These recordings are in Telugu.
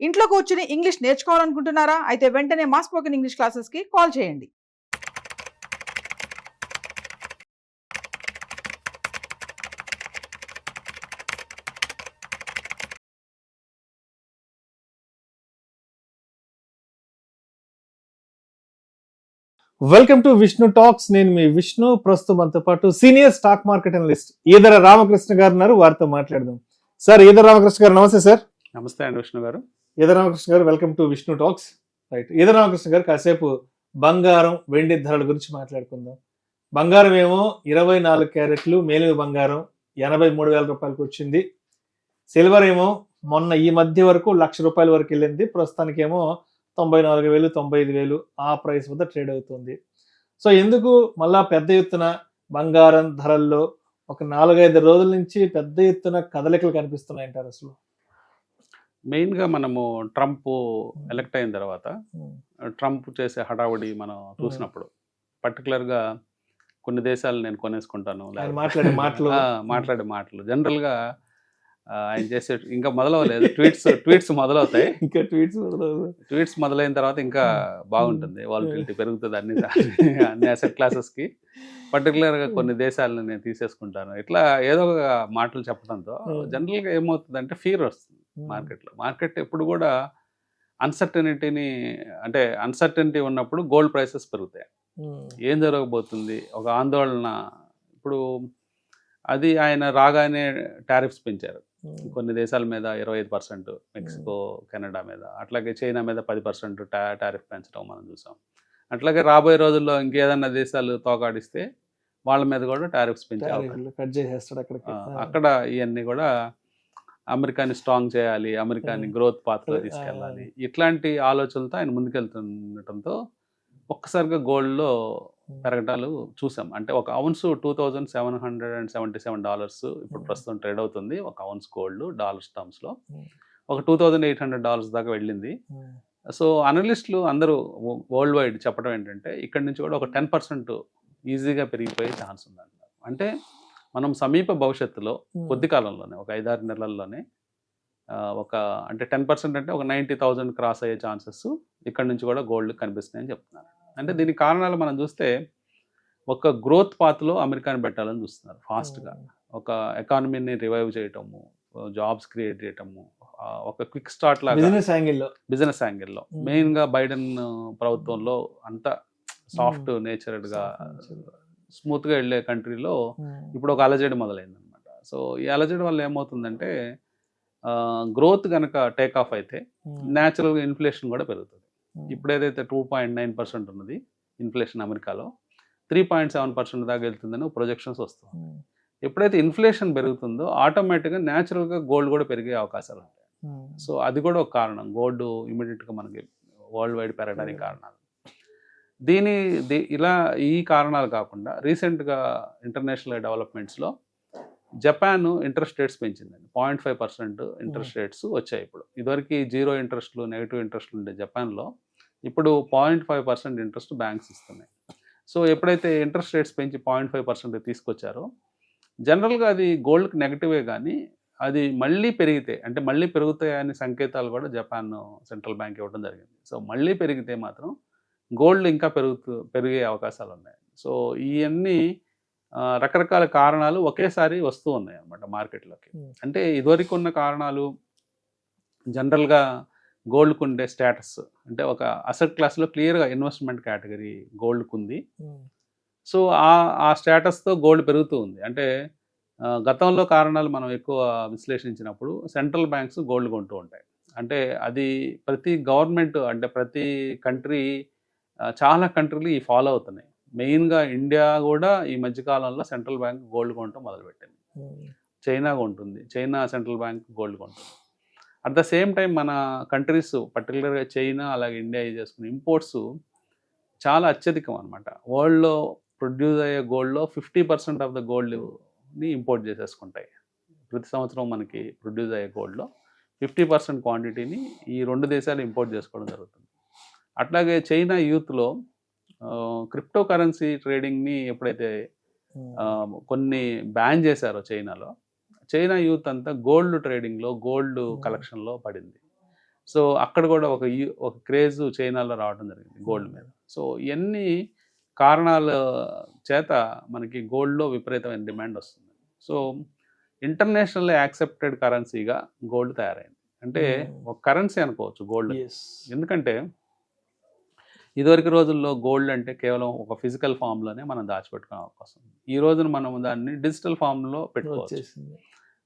ఇంట్లో కూర్చుని ఇంగ్లీష్ నేర్చుకోవాలనుకుంటున్నారా? అయితే వెంటనే మా స్పోకెన్ ఇంగ్లీష్ క్లాసెస్‌కి కాల్ చేయండి. Welcome to Vishnu talks. నేను మీ విష్ణు. ప్రస్తుతం మనతో పాటు senior stock market analyst Eedara Ramakrishna గారు ఉన్నారు. వారితో మాట్లాడదాం. సార్, ఈదర రామకృష్ణ గారు నమస్తే సార్. నమస్తే అండి విష్ణు గారు. ఈదర రామకృష్ణ గారు, welcome to Vishnu talks. Right, Eedara Ramakrishna గారు, కాసేపు బంగారం వెండి ధరల గురించి మాట్లాడుకుందాం. బంగారం ఏమో 24 క్యారెట్లు మేలిమి బంగారం 83,000 రూపాయలకు వచ్చింది. సిల్వర్ ఏమో మొన్న ఈ మధ్య వరకు ₹1,00,000 వరకు వెళ్ళింది. ప్రస్తుతానికేమో 94,000 95,000 ఆ ప్రైస్ వద్ద ట్రేడ్ అవుతుంది. సో ఎందుకు మళ్ళా పెద్ద ఎత్తున బంగారం ధరల్లో ఒక 4-5 రోజుల నుంచి పెద్ద ఎత్తున కదలికలు కనిపిస్తున్నాయి అంటారు అసలు? మెయిన్గా మనము ట్రంప్ ఎలక్ట్ అయిన తర్వాత ట్రంప్ చేసే హడావుడి మనం చూసినప్పుడు పర్టికులర్గా కొన్ని దేశాలు నేను కొనేసుకుంటాను మాట్లాడే మాటలు జనరల్గా ఆయన చేసే ఇంకా మొదలవలేదు. ట్వీట్స్ మొదలవుతాయి. ఇంకా ట్వీట్స్ మొదలైన తర్వాత ఇంకా బాగుంటుంది. వాలటిలిటీ పెరుగుతుంది అన్ని అసెట్ క్లాసెస్కి. పర్టికులర్గా కొన్ని దేశాలను నేను తీసేసుకుంటాను ఇట్లా ఏదో ఒక మాటలు చెప్పడంతో జనరల్గా ఏమవుతుందంటే ఫీర్ వస్తుంది మార్కెట్లో. మార్కెట్ ఎప్పుడు కూడా అన్సర్టనిటీ ఉన్నప్పుడు గోల్డ్ ప్రైసెస్ పెరుగుతాయి. ఏం జరగబోతుంది ఒక ఆందోళన. ఇప్పుడు అది ఆయన రాగానే టారిఫ్స్ పెంచారు కొన్ని దేశాల మీద 25%, మెక్సికో కెనడా మీద, అట్లాగే చైనా మీద 10% టారిఫ్ పెంచడం మనం చూసాం. అట్లాగే రాబోయే రోజుల్లో ఇంకేదన్నా దేశాలు తోకాడిస్తే వాళ్ళ మీద కూడా టారిఫ్స్ పెంచే అక్కడ ఇవన్నీ కూడా అమెరికాని స్ట్రాంగ్ చేయాలి, అమెరికాని గ్రోత్ పాత్రలో తీసుకెళ్ళాలి, ఇట్లాంటి ఆలోచనలతో ఆయన ముందుకెళ్తుండటంతో ఒక్కసారిగా గోల్డ్లో పెరగటాలు చూసాం. అంటే ఒక ఔన్స్ $2,777 ఇప్పుడు ప్రస్తుతం ట్రేడ్ అవుతుంది. ఒక ఔన్స్ గోల్డ్ డాలర్స్ టర్మ్స్లో ఒక $2,800 దాకా వెళ్ళింది. సో అనలిస్టులు అందరూ వరల్డ్ వైడ్ చెప్పడం ఏంటంటే ఇక్కడ నుంచి కూడా ఒక 10% ఈజీగా పెరిగిపోయే ఛాన్స్ ఉందంటారు. అంటే మనం సమీప భవిష్యత్తులో కొద్ది కాలంలోనే ఒక 5-6 నెలల్లోనే అంటే 10% అంటే ఒక 90,000 క్రాస్ అయ్యే ఛాన్సెస్ ఇక్కడ నుంచి కూడా గోల్డ్ కనిపిస్తున్నాయని చెప్తున్నారు. అంటే దీనికి కారణాలు మనం చూస్తే ఒక గ్రోత్ పాత్లో అమెరికాని పెట్టాలని చూస్తున్నారు ఫాస్ట్గా. ఒక ఎకానమీని రివైవ్ చేయటము, జాబ్స్ క్రియేట్ చేయటము, ఒక క్విక్ స్టార్ట్ లాగా బిజినెస్ యాంగిల్లో. మెయిన్గా బైడెన్ ప్రభుత్వంలో అంతా సాఫ్ట్ నేచర్డ్గా స్మూత్గా వెళ్ళే కంట్రీలో ఇప్పుడు ఒక అలజడి మొదలైందనమాట. సో ఈ అలజడి వల్ల ఏమవుతుందంటే గ్రోత్ కనుక టేక్ ఆఫ్ అయితే న్యాచురల్గా ఇన్ఫ్లేషన్ కూడా పెరుగుతుంది. ఇప్పుడు ఏదైతే 2.9% ఉన్నది ఇన్ఫ్లేషన్ అమెరికాలో 3.7% దాకా వెళ్తుందని ప్రొజెక్షన్స్ వస్తుంది. ఎప్పుడైతే ఇన్ఫ్లేషన్ పెరుగుతుందో ఆటోమేటిక్గా న్యాచురల్గా గోల్డ్ కూడా పెరిగే అవకాశాలు ఉంటాయి. సో అది కూడా ఒక కారణం గోల్డ్ ఇమీడియట్గా మనకి వరల్డ్ వైడ్ పెరగడానికి కారణాలు. ఇలా ఈ కారణాలు కాకుండా రీసెంట్గా ఇంటర్నేషనల్ డెవలప్మెంట్స్లో జపాన్ ఇంట్రెస్ట్ రేట్స్ పెంచిందండి. 0.5% ఇంట్రెస్ట్ రేట్స్ వచ్చాయి. ఇప్పుడు ఇదివరకు 0 ఇంట్రెస్ట్లు, నెగిటివ్ ఇంట్రెస్ట్లు ఉండే జపాన్లో ఇప్పుడు 0.5% ఇంట్రెస్ట్ బ్యాంక్స్ ఇస్తున్నాయి. సో ఎప్పుడైతే ఇంట్రెస్ట్ రేట్స్ పెంచి 0.5% తీసుకొచ్చారో జనరల్గా అది గోల్డ్కి నెగిటివే, కానీ అది మళ్ళీ పెరిగితే అంటే మళ్ళీ పెరుగుతాయనే సంకేతాలు కూడా జపాన్ సెంట్రల్ బ్యాంక్ ఇవ్వడం జరిగింది. సో మళ్ళీ పెరిగితే మాత్రం గోల్డ్ ఇంకా పెరిగే అవకాశాలు ఉన్నాయి. సో ఇవన్నీ రకరకాల కారణాలు ఒకేసారి వస్తూ ఉన్నాయి అన్నమాట మార్కెట్లోకి. అంటే ఇదివరకు ఉన్న కారణాలు జనరల్గా గోల్డ్కు ఉండే స్టేటస్, అంటే ఒక అసెట్ క్లాస్లో క్లియర్గా ఇన్వెస్ట్మెంట్ కేటగిరీ గోల్డ్కు ఉంది. సో ఆ స్టేటస్తో గోల్డ్ పెరుగుతూ ఉంది. అంటే గతంలో కారణాలు మనం ఎక్కువ విశ్లేషించినప్పుడు సెంట్రల్ బ్యాంక్స్ గోల్డ్ కొంటూ ఉంటాయి. అంటే అది ప్రతి గవర్నమెంట్, అంటే ప్రతి కంట్రీ, చాలా కంట్రీలు ఈ ఫాలో అవుతున్నాయి. మెయిన్గా ఇండియా కూడా ఈ మధ్యకాలంలో సెంట్రల్ బ్యాంక్ గోల్డ్ కొనటం మొదలుపెట్టింది. చైనా కొంటుంది, చైనా సెంట్రల్ బ్యాంక్ గోల్డ్ కొంటుంది. అట్ ద సేమ్ టైం మన కంట్రీస్ పర్టికులర్గా చైనా అలాగే ఇండియా చేసుకునే ఇంపోర్ట్స్ చాలా అత్యధికం అనమాట. వరల్డ్లో ప్రొడ్యూస్ అయ్యే గోల్డ్లో 50% ఆఫ్ ద గోల్డ్ని ఇంపోర్ట్ చేసేసుకుంటాయి. ప్రతి సంవత్సరం మనకి ప్రొడ్యూస్ అయ్యే గోల్డ్లో 50% క్వాంటిటీని ఈ రెండు దేశాలు ఇంపోర్ట్ చేసుకోవడం జరుగుతుంది. అట్లాగే చైనా యూత్లో క్రిప్టో కరెన్సీ ట్రేడింగ్ని ఎప్పుడైతే కొన్ని బ్యాన్ చేశారో చైనాలో, చైనా యూత్ అంతా గోల్డ్ ట్రేడింగ్లో, గోల్డ్ కలెక్షన్లో పడింది. సో అక్కడ కూడా ఒక క్రేజ్ చైనాలో రావడం జరిగింది గోల్డ్ మీద. సో ఇవన్నీ కారణాల చేత మనకి గోల్డ్లో విపరీతమైన డిమాండ్ వస్తుంది. సో ఇంటర్నేషనల్ యాక్సెప్టెడ్ కరెన్సీగా గోల్డ్ తయారైంది. అంటే ఒక కరెన్సీ అనుకోవచ్చు గోల్డ్. ఎందుకంటే ఇదివరకు రోజుల్లో గోల్డ్ అంటే కేవలం ఒక ఫిజికల్ ఫామ్లోనే మనం దాచిపెట్టుకునే అవకాశం ఉంది. ఈ రోజున మనం దాన్ని డిజిటల్ ఫామ్లో పెట్టుకోవచ్చు.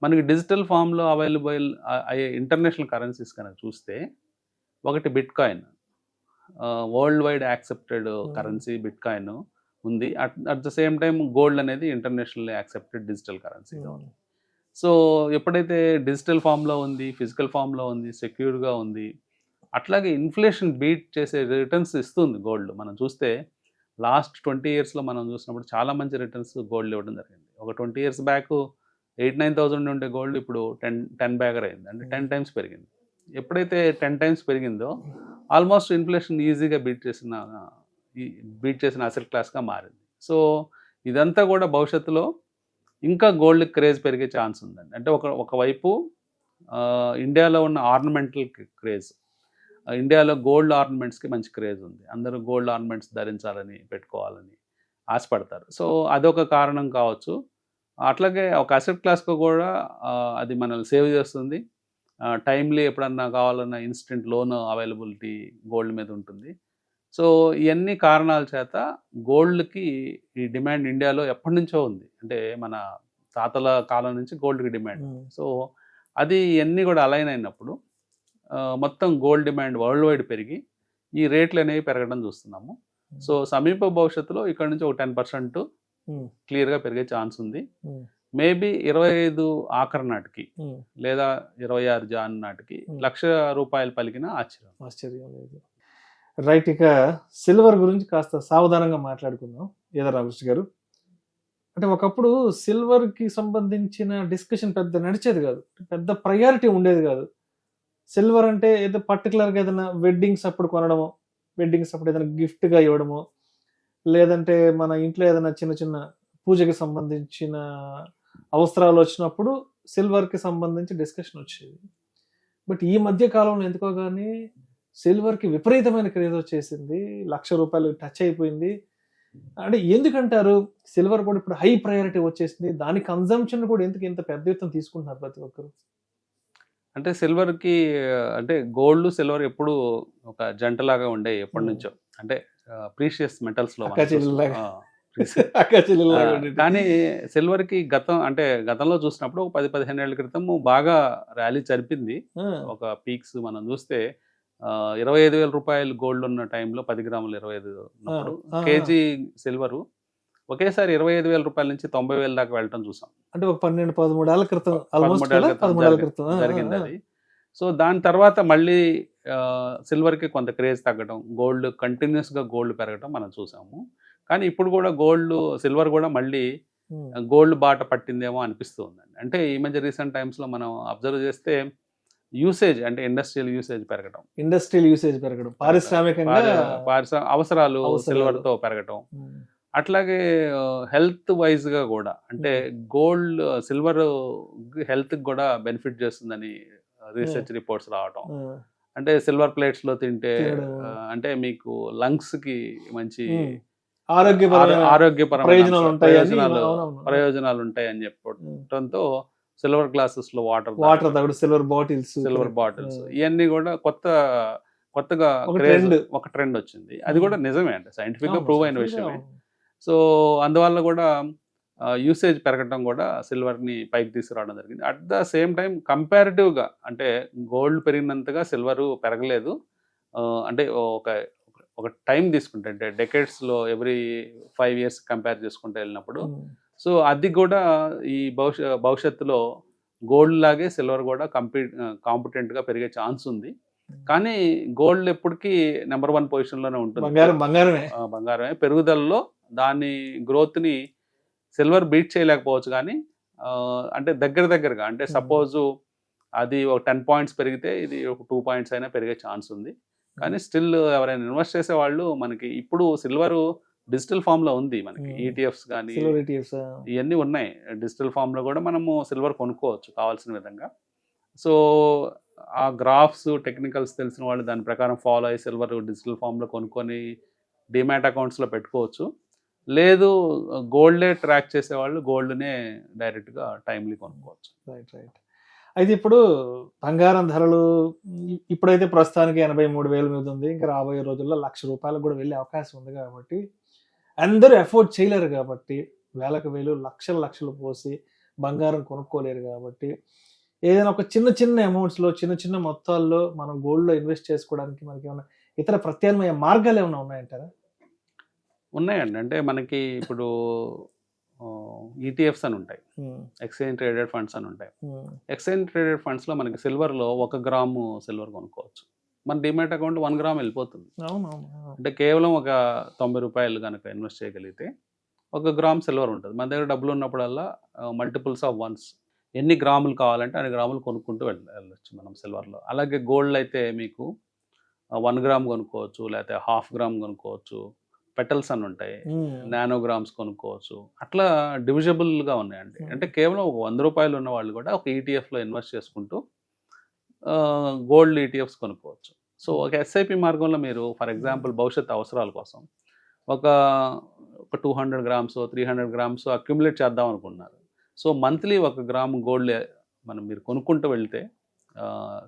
మనకి డిజిటల్ ఫామ్లో అవైలబుల్ అయ్యే ఇంటర్నేషనల్ కరెన్సీస్ కనుక చూస్తే ఒకటి bitcoin, worldwide accepted currency bitcoin ఉంది. At the same time gold అనేది ఇంటర్నేషనల్ యాక్సెప్టెడ్ డిజిటల్ కరెన్సీగా ఉంది. సో ఎప్పుడైతే డిజిటల్ ఫామ్లో ఉంది, ఫిజికల్ ఫామ్లో ఉంది, సెక్యూర్గా ఉంది, అట్లాగే ఇన్ఫ్లేషన్ బీట్ చేసే రిటర్న్స్ ఇస్తుంది గోల్డ్. మనం చూస్తే లాస్ట్ 20 yearsలో మనం చూసినప్పుడు చాలా మంచి రిటర్న్స్ గోల్డ్ ఇవ్వడం జరిగింది. ఒక 20 years బ్యాక్ 8-9,000 ఉండే గోల్డ్ ఇప్పుడు 10 bagger అయింది. అంటే 10 times పెరిగింది. ఎప్పుడైతే 10 times పెరిగిందో ఆల్మోస్ట్ ఇన్ఫ్లేషన్ ఈజీగా బీట్ చేసిన అసెట్ క్లాస్గా మారింది. సో ఇదంతా కూడా భవిష్యత్తులో ఇంకా గోల్డ్ క్రేజ్ పెరిగే ఛాన్స్ ఉందండి. అంటే ఒకవైపు ఇండియాలో ఉన్న ఆర్నమెంటల్ క్రేజ్, ఇండియాలో గోల్డ్ ఆర్నమెంట్స్కి మంచి క్రేజ్ ఉంది. అందరూ గోల్డ్ ఆర్నమెంట్స్ ధరించాలని, పెట్టుకోవాలని ఆశపడతారు. సో అదొక కారణం కావచ్చు. అట్లాగే ఒక అసెట్ క్లాస్కు కూడా అది మనల్ని సేవ్ చేస్తుంది. టైమ్లీ ఎప్పుడన్నా కావాలన్నా ఇన్స్టెంట్ లోన్ అవైలబిలిటీ గోల్డ్ మీద ఉంటుంది. సో ఇవన్నీ కారణాల చేత గోల్డ్కి ఈ డిమాండ్ ఇండియాలో ఎప్పటి నుంచో ఉంది. అంటే మన తాతల కాలం నుంచి గోల్డ్కి డిమాండ్. సో అది ఇవన్నీ కూడా అలైన్ అయినప్పుడు మొత్తం గోల్డ్ డిమాండ్ వరల్డ్ వైడ్ పెరిగి ఈ రేట్లు అనేవి పెరగడం చూస్తున్నాము. సో సమీప భవిష్యత్తులో ఇక్కడ నుంచి ఒక 10% క్లియర్గా పెరిగే ఛాన్స్ ఉంది. మేబీ 25 ఆఖరి నాటికి లేదా 26 జాన్ నాటికి ₹1,00,000 పలికిన ఆశ్చర్యం లేదు. రైట్, ఇక సిల్వర్ గురించి కాస్త సావధానంగా మాట్లాడుకుందాం ఏదో రామకృష్ణ గారు. అంటే ఒకప్పుడు సిల్వర్కి సంబంధించిన డిస్కషన్ పెద్ద నడిచేది కాదు, పెద్ద ప్రయారిటీ ఉండేది కాదు. సిల్వర్ అంటే ఏదో పర్టికులర్గా ఏదైనా వెడ్డింగ్స్ అప్పుడు కొనడమో, వెడ్డింగ్స్ అప్పుడు ఏదైనా గిఫ్ట్గా ఇవ్వడమో, లేదంటే మన ఇంట్లో ఏదైనా చిన్న చిన్న పూజకి సంబంధించిన అవసరాలు వచ్చినప్పుడు సిల్వర్కి సంబంధించి డిస్కషన్ వచ్చేది. బట్ ఈ మధ్య కాలంలో ఎందుకో కానీ సిల్వర్కి విపరీతమైన క్రేజ్ వచ్చేసింది, ₹1,00,000 టచ్ అయిపోయింది. అంటే ఎందుకంటారు సిల్వర్ కూడా ఇప్పుడు హై ప్రయారిటీ వచ్చేసింది, దాని కన్జంప్షన్ కూడా ఎందుకు ఇంత పెద్ద ఎత్తున తీసుకుంటున్నారు ప్రతి ఒక్కరు? అంటే సిల్వర్కి అంటే గోల్డ్ సిల్వర్ ఎప్పుడు ఒక జంటలాగా ఉండే ఎప్పటి నుంచో. అంటే ప్రీషియస్ మెటల్స్లో కానీ సిల్వర్కి గతంలో చూసినప్పుడు 10-15 ఏళ్ల క్రితం బాగా ర్యాలీ జరిపింది. ఒక పీక్స్ మనం చూస్తే ₹25,000 గోల్డ్ ఉన్న టైంలో 10 గ్రాములు 25 ఉన్నప్పుడు కేజీ సిల్వరు ఒకేసారి ₹25,000 నుంచి 90,000 దాకా వెళ్ళటం చూసాం. అంటే ఒక 12-13 ఏళ్ల క్రితం జరిగింది అది. సో దాని తర్వాత మళ్ళీ సిల్వర్కి కొంత క్రేజ్ తగ్గడం, గోల్డ్ కంటిన్యూస్గా గోల్డ్ పెరగడం మనం చూసాము. కానీ ఇప్పుడు కూడా సిల్వర్ కూడా మళ్ళీ గోల్డ్ బాట పట్టిందేమో అనిపిస్తూ ఉందండి. అంటే ఈ మధ్య రీసెంట్ టైమ్స్లో మనం అబ్జర్వ్ చేస్తే యూసేజ్, అంటే ఇండస్ట్రియల్ యూసేజ్ పెరగడం, పారిశ్రామికంగా అవసరాలు సిల్వర్తో పెరగడం, అట్లాగే హెల్త్ వైజ్గా కూడా అంటే సిల్వర్ హెల్త్కి కూడా బెనిఫిట్ చేస్తుందని రీసెర్చ్ రిపోర్ట్స్ రావడం. అంటే సిల్వర్ ప్లేట్స్లో తింటే అంటే మీకు లంగ్స్కి మంచి ఆరోగ్యపరమైన ప్రయోజనాలు ఉంటాయని చెప్పడంతో సిల్వర్ గ్లాసెస్లో వాటర్ తాగుడు, సిల్వర్ బాటిల్స్ ఇవన్నీ కూడా కొత్తగా ఒక ట్రెండ్ వచ్చింది. అది కూడా నిజమే, అంటే సైంటిఫిక్గా ప్రూవ్ అయిన విషయమే. సో అందువల్ల కూడా యూసేజ్ పెరగడం కూడా సిల్వర్ని పైకి తీసుకురావడం జరిగింది. అట్ ద సేమ్ టైం కంపారిటివ్గా అంటే గోల్డ్ పెరిగినంతగా సిల్వర్ పెరగలేదు. అంటే ఒక టైం తీసుకుంటే, అంటే డెకేడ్స్లో ఎవ్రీ 5 years కంపేర్ చేసుకుంటూ వెళ్ళినప్పుడు, సో అది కూడా ఈ భవిష్యత్తులో గోల్డ్ లాగే సిల్వర్ కూడా కాంపిటెంట్గా పెరిగే ఛాన్స్ ఉంది. కానీ గోల్డ్ ఎప్పటికీ నెంబర్ 1 పొజిషన్లోనే ఉంటుంది. బంగారమే పెరుగుదలలో దాని గ్రోత్ని సిల్వర్ బీట్ చేయలేకపోవచ్చు. కానీ అంటే దగ్గరగా అంటే సపోజు అది ఒక 10 points పెరిగితే ఇది ఒక 2 points అయినా పెరిగే ఛాన్స్ ఉంది. కానీ స్టిల్ ఎవరైనా ఇన్వెస్ట్ చేసే వాళ్ళు, మనకి ఇప్పుడు సిల్వర్ డిజిటల్ ఫామ్లో ఉంది, మనకి ETFs కానీ ఇవన్నీ ఉన్నాయి. డిజిటల్ ఫామ్లో కూడా మనము సిల్వర్ కొనుక్కోవచ్చు కావాల్సిన విధంగా. సో ఆ గ్రాఫ్స్ టెక్నికల్స్ తెలిసిన వాళ్ళు దాని ప్రకారం ఫాలో అయ్యి సిల్వర్ డిజిటల్ ఫామ్లో కొనుక్కొని డిమాట్ అకౌంట్స్లో పెట్టుకోవచ్చు. లేదు గోల్డే ట్రాక్ చేసేవాళ్ళు గోల్డ్నే డైరెక్ట్గా టైమ్లీ కొనుక్కోవచ్చు. Right right. అయితే ఇప్పుడు బంగారం ధరలు ఇప్పుడైతే ప్రస్తుతానికి 83,000 మీద ఉంది. ఇంకా రాబోయే రోజుల్లో ₹1,00,000 కూడా వెళ్ళే అవకాశం ఉంది కాబట్టి అందరూ అఫోర్డ్ చేయలేరు కాబట్టి వేలకు వేలు లక్షలు పోసి బంగారం కొనుక్కోలేరు కాబట్టి ఏదైనా ఒక చిన్న అమౌంట్స్లో చిన్న మొత్తాల్లో మనం గోల్డ్లో ఇన్వెస్ట్ చేసుకోవడానికి మనకి ఏమైనా ఇతర ప్రత్యామ్నాయ మార్గాలు ఏమైనా ఉన్నాయంటారా? ఉన్నాయండి. అంటే మనకి ఇప్పుడు ఈటీఎఫ్స్ అని ఉంటాయి, ఎక్స్చేంజ్ ట్రేడెడ్ ఫండ్స్ అని ఉంటాయి. ఎక్స్చేంజ్ ట్రేడెడ్ ఫండ్స్లో మనకి సిల్వర్లో 1 గ్రాము సిల్వర్ కొనుక్కోవచ్చు. మన డిమాట్ అకౌంట్ 1 గ్రామ్ వెళ్ళిపోతుంది. అంటే కేవలం ఒక ₹90 కనుక ఇన్వెస్ట్ చేయగలిగితే 1 గ్రామ్ సిల్వర్ ఉంటుంది. మన దగ్గర డబ్బులు ఉన్నప్పుడల్లా మల్టిపుల్స్ ఆఫ్ వన్స్ ఎన్ని గ్రాములు కావాలంటే అన్ని గ్రాములు కొనుక్కుంటూ వెళ్ళొచ్చు మనం సిల్వర్లో. అలాగే గోల్డ్ అయితే మీకు 1 గ్రామ్ కొనుక్కోవచ్చు, లేకపోతే 1/2 గ్రామ్ కొనుక్కోవచ్చు, పెటల్స్ అని ఉంటాయి, నానోగ్రామ్స్ కొనుక్కోవచ్చు. అట్లా డివిజబుల్గా ఉన్నాయండి. అంటే కేవలం ఒక ₹100 ఉన్న వాళ్ళు కూడా ఒక ఈటీఎఫ్లో ఇన్వెస్ట్ చేసుకుంటూ గోల్డ్ ఈటీఎఫ్స్ కొనుక్కోవచ్చు. సో ఒక ఎస్ఐపి మార్గంలో మీరు ఫర్ ఎగ్జాంపుల్ భవిష్యత్ అవసరాల కోసం ఒక 200 గ్రామ్స్ 300 గ్రామ్స్ అక్యుములేట్ చేద్దాం అనుకుంటున్నారు. సో మంత్లీ 1 గ్రామ్ గోల్డ్ మీరు కొనుక్కుంటూ వెళ్తే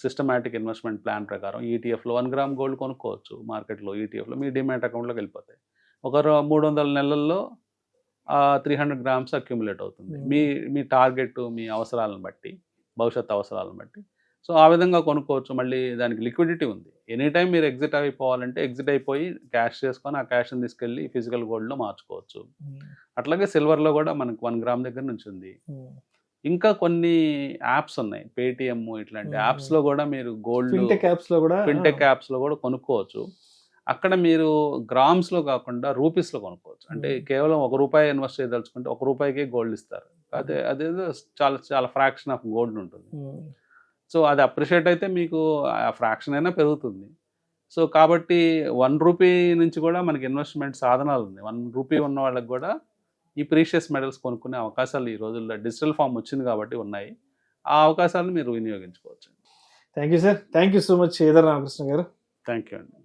సిస్టమాటిక్ ఇన్వెస్ట్మెంట్ ప్లాన్ ప్రకారం ఈటీఎఫ్లో 1 గ్రామ్ గోల్డ్ కొనుక్కోవచ్చు. మార్కెట్లో ఈటీఎఫ్లో మీ డిమాట్ అకౌంట్లోకి వెళ్ళిపోతాయి. ఒక 300 నెలల్లో 300 గ్రామ్స్ అక్యుములేట్ అవుతుంది. మీ టార్గెట్ మీ అవసరాలను బట్టి, భవిష్యత్ అవసరాలను బట్టి. సో ఆ విధంగా కొనుక్కోవచ్చు. మళ్ళీ దానికి లిక్విడిటీ ఉంది. ఎనీ టైం మీరు ఎగ్జిట్ అయిపోవాలంటే ఎగ్జిట్ అయిపోయి క్యాష్ చేసుకొని ఆ క్యాష్ని తీసుకెళ్ళి ఫిజికల్ గోల్డ్లో మార్చుకోవచ్చు. అట్లాగే సిల్వర్లో కూడా మనకు 1 గ్రామ్ దగ్గర నుంచి ఉంది. ఇంకా కొన్ని యాప్స్ ఉన్నాయి, పేటిఎం ఇట్లాంటి యాప్స్లో కూడా మీరు గోల్డ్ ఫిన్టెక్ యాప్స్లో కూడా కొనుక్కోవచ్చు. అక్కడ మీరు గ్రామ్స్లో కాకుండా రూపీస్లో కొనుక్కోవచ్చు. అంటే కేవలం ₹1 ఇన్వెస్ట్ చేయదలుచుకుంటే ₹1కే గోల్డ్ ఇస్తారు. అదేదో చాలా ఫ్రాక్షన్ ఆఫ్ గోల్డ్ ఉంటుంది. సో అది అప్రిషియేట్ అయితే మీకు ఆ ఫ్రాక్షన్ అయినా పెరుగుతుంది. సో కాబట్టి ₹1 నుంచి కూడా మనకి ఇన్వెస్ట్మెంట్ సాధనాలు ఉన్నాయి. ₹1 ఉన్న వాళ్ళకి కూడా ఈ ప్రీషియస్ మెటల్స్ కొనుక్కునే అవకాశాలు ఈ రోజుల్లో డిజిటల్ ఫామ్ వచ్చింది కాబట్టి ఉన్నాయి. ఆ అవకాశాలను మీరు వినియోగించుకోవచ్చు. Thank you sir. Thank you so much Edara Ramakrishna గారు. థ్యాంక్ యూ అండి.